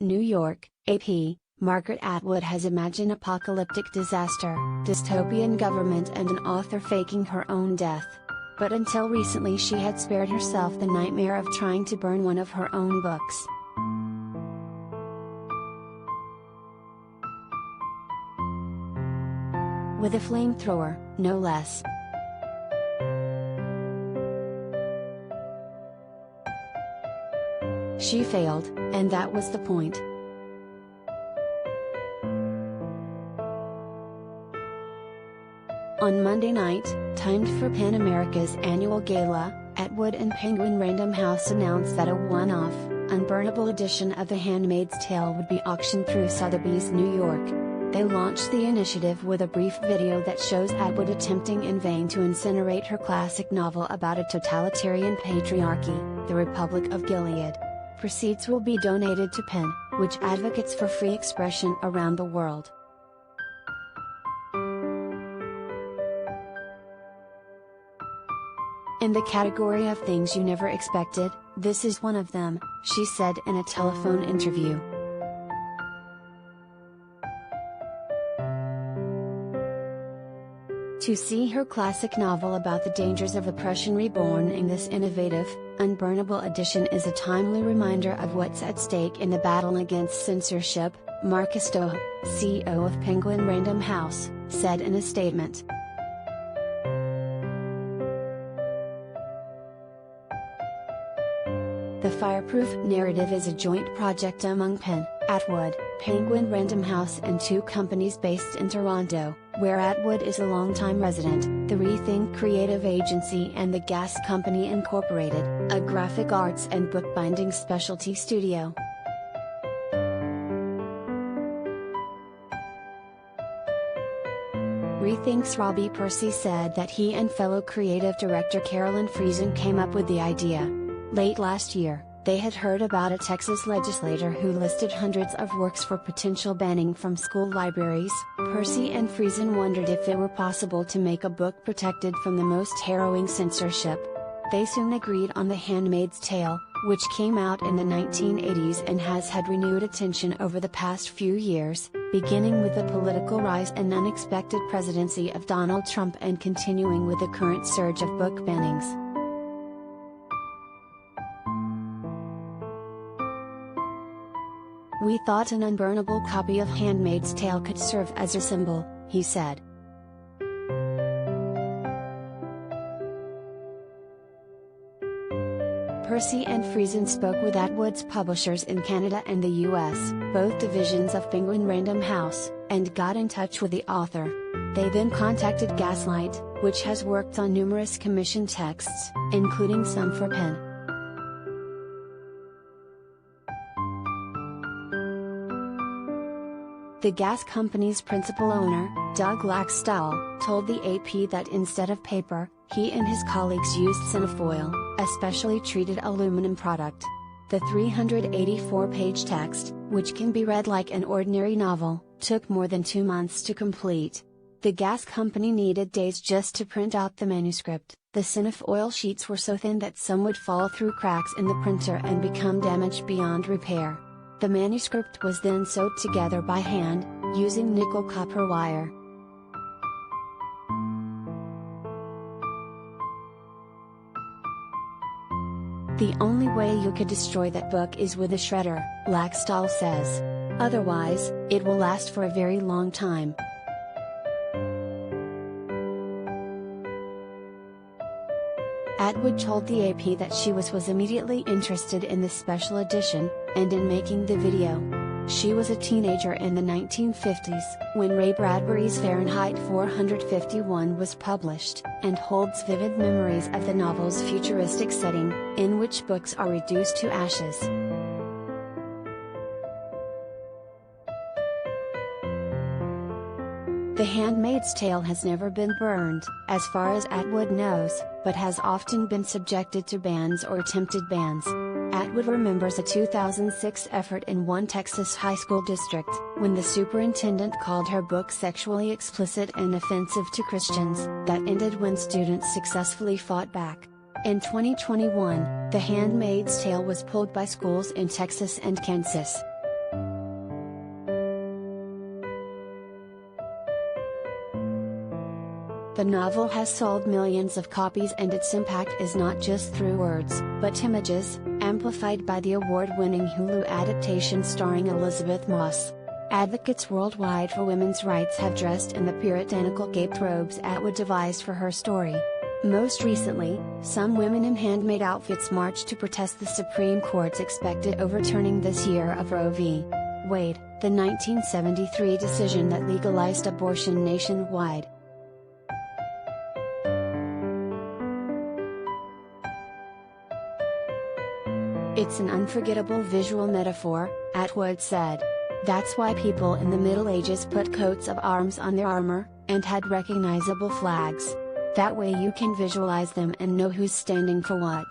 New York, AP, Margaret Atwood has imagined apocalyptic disaster, dystopian government and an author faking her own death. But until recently she had spared herself the nightmare of trying to burn one of her own books. With a flamethrower, no less. She failed, and that was the point. On Monday night, timed for Pan America's annual gala, Atwood and Penguin Random House announced that a one-off, unburnable edition of The Handmaid's Tale would be auctioned through Sotheby's New York. They launched the initiative with a brief video that shows Atwood attempting in vain to incinerate her classic novel about a totalitarian patriarchy, The Republic of Gilead. Proceeds will be donated to PEN, which advocates for free expression around the world. In the category of things you never expected, this is one of them, she said in a telephone interview. To see her classic novel about the dangers of oppression reborn in this innovative, unburnable edition is a timely reminder of what's at stake in the battle against censorship, Mark Stowe, CEO of Penguin Random House, said in a statement. The fireproof narrative is a joint project among PEN, Atwood, Penguin Random House and two companies based in Toronto, where Atwood is a longtime resident, the Rethink Creative Agency and the Gas Company Incorporated, a graphic arts and bookbinding specialty studio. Rethink's Robbie Percy said that he and fellow creative director Carolyn Friesen came up with the idea. Late last year, they had heard about a Texas legislator who listed hundreds of works for potential banning from school libraries. Percy and Friesen wondered if it were possible to make a book protected from the most harrowing censorship. They soon agreed on The Handmaid's Tale, which came out in the 1980s and has had renewed attention over the past few years, beginning with the political rise and unexpected presidency of Donald Trump and continuing with the current surge of book bannings. We thought an unburnable copy of Handmaid's Tale could serve as a symbol, he said. Percy and Friesen spoke with Atwood's publishers in Canada and the US, both divisions of Penguin Random House, and got in touch with the author. They then contacted Gaslight, which has worked on numerous commissioned texts, including some for PEN. The gas company's principal owner, Doug Laxdal, told the AP that instead of paper, he and his colleagues used cinnafoil, a specially treated aluminum product. The 384-page text, which can be read like an ordinary novel, took more than 2 months to complete. The gas company needed days just to print out the manuscript. The cinnafoil sheets were so thin that some would fall through cracks in the printer and become damaged beyond repair. The manuscript was then sewed together by hand, using nickel copper wire. The only way you could destroy that book is with a shredder, Laxdal says. Otherwise, it will last for a very long time. Atwood told the AP that she was immediately interested in this special edition, and in making the video. She was a teenager in the 1950s, when Ray Bradbury's Fahrenheit 451 was published, and holds vivid memories of the novel's futuristic setting, in which books are reduced to ashes. The Handmaid's Tale has never been burned, as far as Atwood knows, but has often been subjected to bans or attempted bans. Atwood remembers a 2006 effort in one Texas high school district, when the superintendent called her book sexually explicit and offensive to Christians, that ended when students successfully fought back. In 2021, The Handmaid's Tale was pulled by schools in Texas and Kansas. The novel has sold millions of copies, and its impact is not just through words, but images, amplified by the award-winning Hulu adaptation starring Elizabeth Moss. Advocates worldwide for women's rights have dressed in the puritanical gaped robes Atwood devised for her story. Most recently, some women in Handmaid outfits marched to protest the Supreme Court's expected overturning this year of Roe v. Wade, the 1973 decision that legalized abortion nationwide. It's an unforgettable visual metaphor, Atwood said. That's why people in the Middle Ages put coats of arms on their armor, and had recognizable flags. That way you can visualize them and know who's standing for what.